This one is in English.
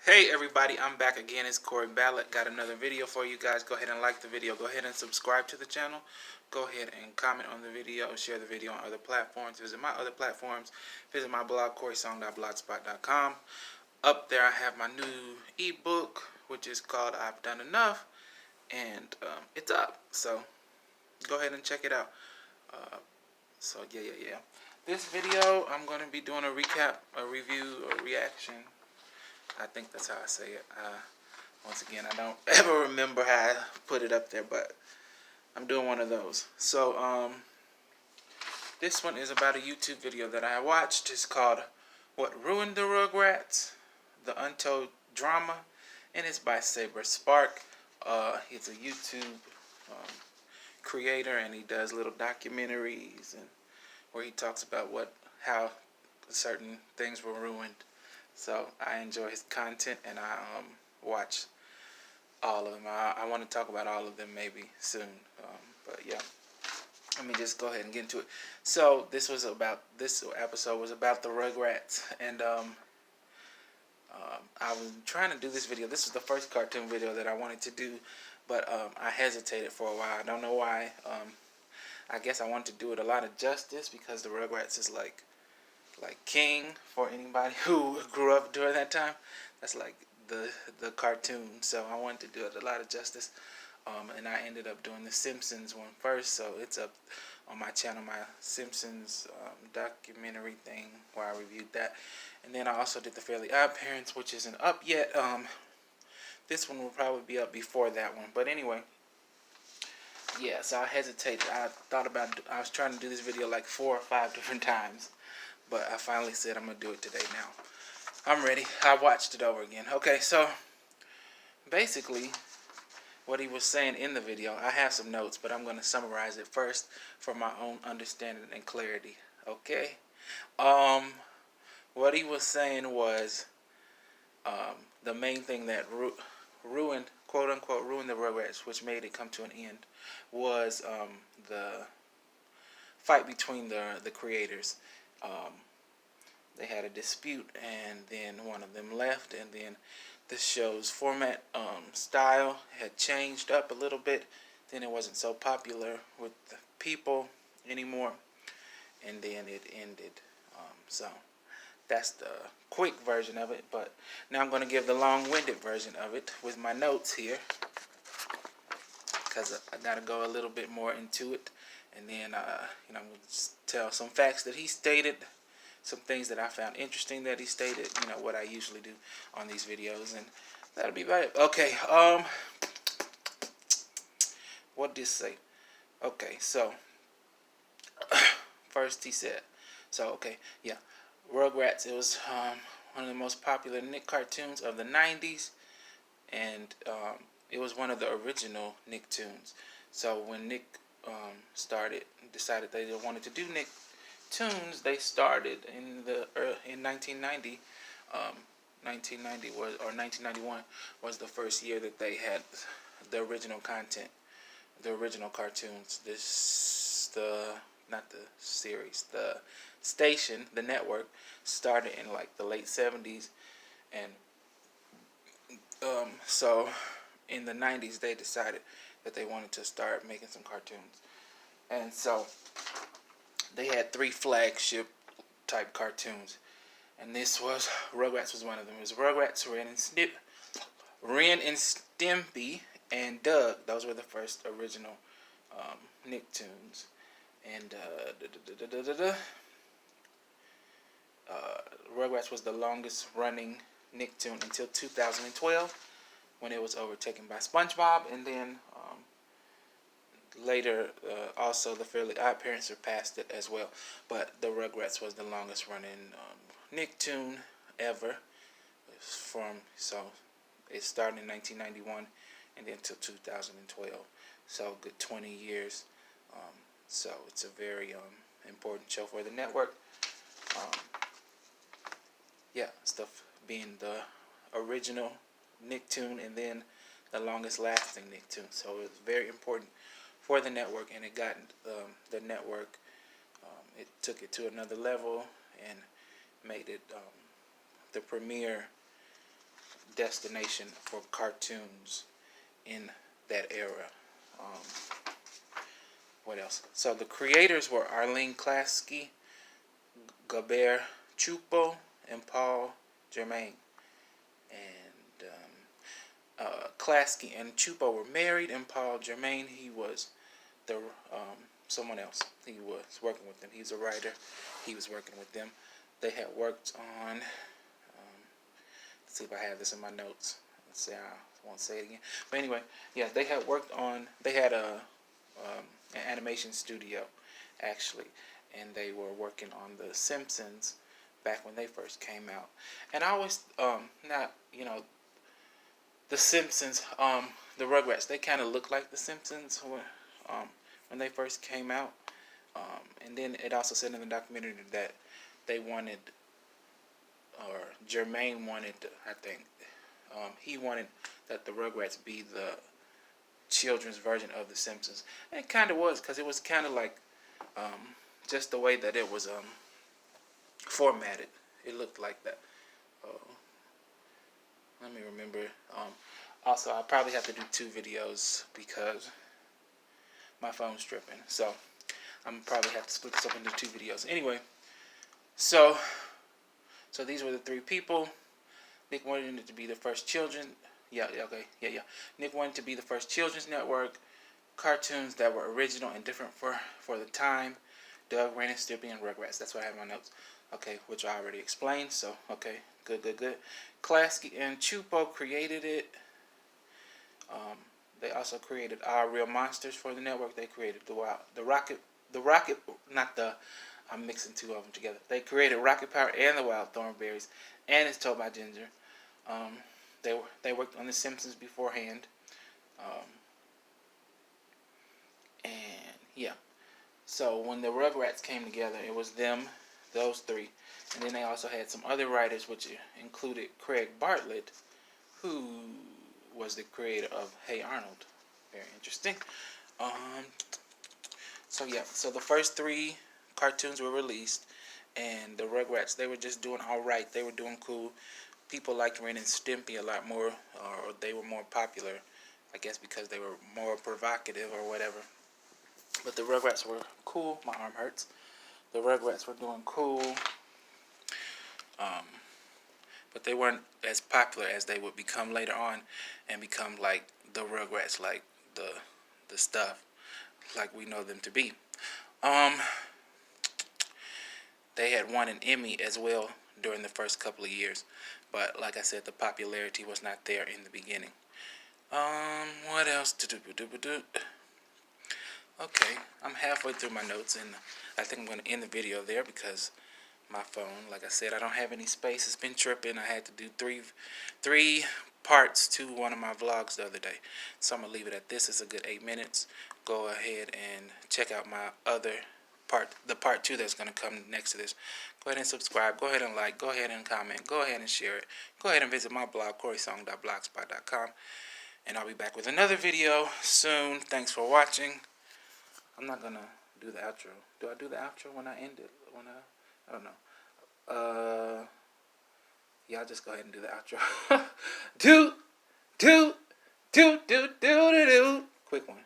Hey everybody, I'm back again. It's Cory Ballad. Got another video for you guys. Go ahead and like the video. Go ahead and subscribe to the channel. Go ahead and comment on the video. Share the video on other platforms. Visit my other platforms. Visit my blog, corysong.blogspot.com. Up there I have my new ebook, which is called I've Done Enough. And it's up. So go ahead and check it out. Yeah. This video, I'm going to be doing a recap, a review, a reaction. I think that's how I say it. Once again, I don't ever remember how I put it up there, but I'm doing one of those. So, this one is about a YouTube video that I watched. It's called What Ruined the Rugrats? The Untold Drama. And it's by SaberSpark. He's a YouTube creator, and he does little documentaries and where he talks about how certain things were ruined. So I enjoy his content, and I watch all of them. I want to talk about all of them maybe soon. But yeah, let me just go ahead and get into it. So this episode was about the Rugrats, and I was trying to do this video. This was the first cartoon video that I wanted to do, but I hesitated for a while. I don't know why. I guess I wanted to do it a lot of justice because the Rugrats is like king for anybody who grew up during that time. That's like the cartoon. So I wanted to do it a lot of justice. And I ended up doing the Simpsons one first. So it's up on my channel, my Simpsons documentary thing where I reviewed that. And then I also did the Fairly Odd Parents, which isn't up yet. This one will probably be up before that one. But anyway, yeah, so I hesitated. I was trying to do this video like 4 or 5 different times. But I finally said I'm going to do it today now. I'm ready. I watched it over again. Okay, so basically what he was saying in the video, I have some notes, but I'm going to summarize it first for my own understanding and clarity. Okay? What he was saying was the main thing that ruined, quote unquote, ruined the Rugrats, which made it come to an end, was the fight between the creators. They had a dispute, and then one of them left, and then the show's format style had changed up a little bit. Then it wasn't so popular with the people anymore, and then it ended. So that's the quick version of it, but now I'm going to give the long-winded version of it with my notes here, because I got to go a little bit more into it, and then we'll just tell some facts that he stated, some things that I found interesting that he stated, what I usually do on these videos, and that'll be about it. Okay, what did he say? Okay, so, first he said, Rugrats, it was one of the most popular Nick cartoons of the 90s, and it was one of the original Nicktoons. So when Nick decided they wanted to do Nicktoons, they started in 1990. 1991 was the first year that they had the original content, the original cartoons. Not the series, the station, the network started in like the late 70s, and so in the 90s they decided that they wanted to start making some cartoons, and so they had 3 flagship type cartoons, and Rugrats was one of them. It was Rugrats, Ren and Stimpy, and Doug. Those were the first original Nicktoons. And Rugrats was the longest running Nicktoon until 2012, when it was overtaken by SpongeBob, and then later also the Fairly Odd Parents surpassed it as well. But the Rugrats was the longest running Nicktoon ever. So it started in 1991 and then until 2012. So good 20 years. So it's a very important show for the network. Stuff being the original Nicktoon and then the longest lasting Nicktoon. So it was very important for the network, and it got the network, it took it to another level and made it the premier destination for cartoons in that era. What else? So the creators were Arlene Klasky, Gabor Chupo, and Paul Germain. And Klasky and Chupo were married, and Paul Germain, he was the someone else. He was working with them. He's a writer. He was working with them. They had worked on. Let's see if I have this in my notes. Let's see. I won't say it again. But anyway, yeah, they had worked on. They had an animation studio, actually, and they were working on The Simpsons back when they first came out. And I always, The Simpsons, the Rugrats, they kind of look like The Simpsons when they first came out. And then it also said in the documentary that they wanted, or Jermaine wanted, I think, he wanted that the Rugrats be the children's version of The Simpsons. And it kind of was, because it was kind of like just the way that it was formatted. It looked like that. Let me remember. Also, I'll probably have to do 2 videos because my phone's tripping. So I'm probably have to split this up into 2 videos. Anyway, so these were the 3 people. Nick wanted it to be the first children. Yeah. Nick wanted to be the first children's network. Cartoons that were original and different for the time. Doug, Ren and Stimpy, and Rugrats. That's what I have in my notes. Okay, which I already explained. So, okay, good. Klasky and Chupo created it. They also created Our Real Monsters for the network. They created I'm mixing 2 of them together. They created Rocket Power and the Wild Thornberrys, and It's Told by Ginger. They worked on The Simpsons beforehand. And yeah. So when the Rugrats came together, it was them, those 3. And then they also had some other writers, which included Craig Bartlett, who was the creator of Hey Arnold. Very interesting. So the first 3 cartoons were released, and the Rugrats, they were just doing all right. They were doing cool. People liked Ren and Stimpy a lot more, or they were more popular, I guess because they were more provocative or whatever. But the Rugrats were cool. My arm hurts. The Rugrats were doing cool. But they weren't as popular as they would become later on, and become like the Rugrats, like the stuff, like we know them to be. They had won an Emmy as well during the first couple of years, but like I said, the popularity was not there in the beginning. What else? Okay, I'm halfway through my notes, and I think I'm going to end the video there because my phone, like I said, I don't have any space. It's been tripping. I had to do three parts to one of my vlogs the other day. So I'm going to leave it at this. It's a good 8 minutes. Go ahead and check out my other part, the part 2 that's going to come next to this. Go ahead and subscribe. Go ahead and like. Go ahead and comment. Go ahead and share it. Go ahead and visit my blog, corysong.blogspot.com. And I'll be back with another video soon. Thanks for watching. I'm not going to do the outro. Do I do the outro when I end it? I don't know. Yeah, I'll just go ahead and do the outro. Do. Quick one.